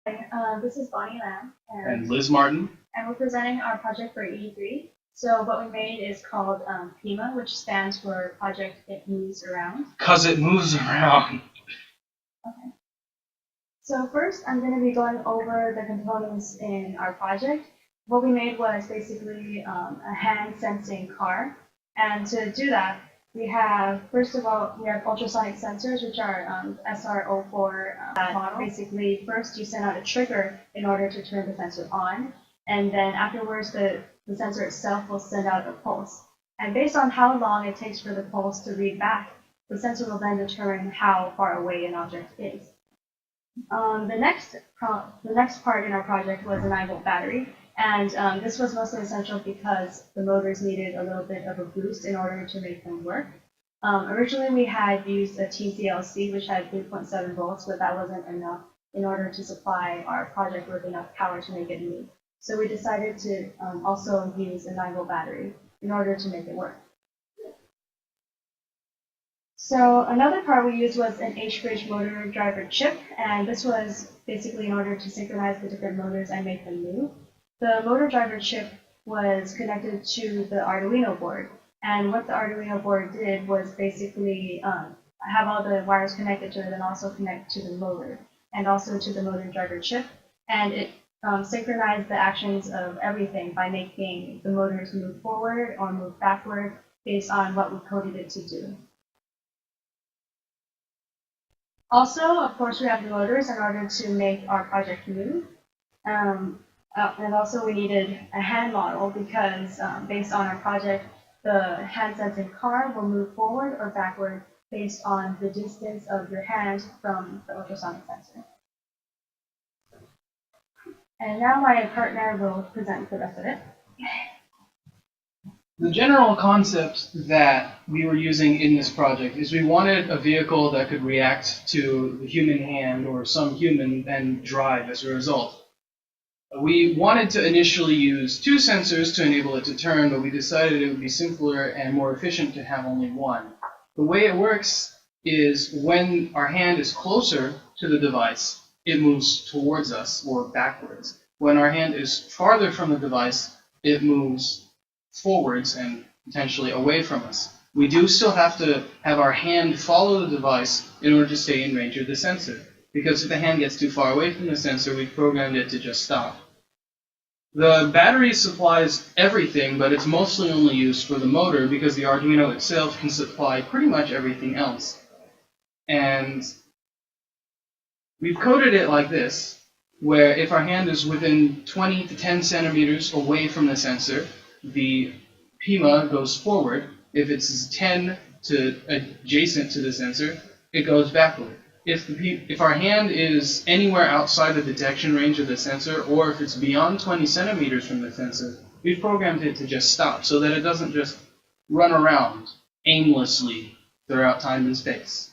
This is Bonnie Lam and Liz Martin, and we're presenting our project for EE3. So what we made is called PIMA, which stands for Project It Moves Around. Because it moves around. Okay. So first, I'm going to be going over the components in our project. What we made was basically a hand sensing car. And to do that, we have, first of all, we have ultrasonic sensors, which are SR04 model. Basically, first you send out a trigger in order to turn the sensor on. And then afterwards, the sensor itself will send out a pulse. And based on how long it takes for the pulse to read back, the sensor will then determine how far away an object is. The next part in our project was a 9-volt battery. And this was mostly essential because the motors needed a little bit of a boost in order to make them work. Originally, we had used a TCLC, which had 3.7 volts, but that wasn't enough in order to supply our project with enough power to make it move. So we decided to also use a 9-volt battery in order to make it work. So another part we used was an H-bridge motor driver chip, and this was basically in order to synchronize the different motors and make them move. The motor driver chip was connected to the Arduino board, and what the Arduino board did was basically have all the wires connected to it and also connect to the motor and also to the motor driver chip, and it synchronized the actions of everything by making the motors move forward or move backward based on what we coded it to do. Also, of course, we have the motors in order to make our project move. And also we needed a hand model because based on our project, the hand sensing car will move forward or backward based on the distance of your hand from the ultrasonic sensor. And now my partner will present the rest of it. The general concept that we were using in this project is we wanted a vehicle that could react to the human hand or some human and drive as a result. We wanted to initially use 2 sensors to enable it to turn, but we decided it would be simpler and more efficient to have only one. The way it works is when our hand is closer to the device, it moves towards us or backwards. When our hand is farther from the device, it moves forwards and potentially away from us. We do still have to have our hand follow the device in order to stay in range of the sensor, because if the hand gets too far away from the sensor, we've programmed it to just stop. The battery supplies everything, but it's mostly only used for the motor because the Arduino itself can supply pretty much everything else. And we've coded it like this, where if our hand is within 20 to 10 centimeters away from the sensor, the PIMA goes forward. If it's 10 to adjacent to the sensor, it goes backward. If our hand is anywhere outside the detection range of the sensor, or if it's beyond 20 centimeters from the sensor, we've programmed it to just stop so that it doesn't just run around aimlessly throughout time and space.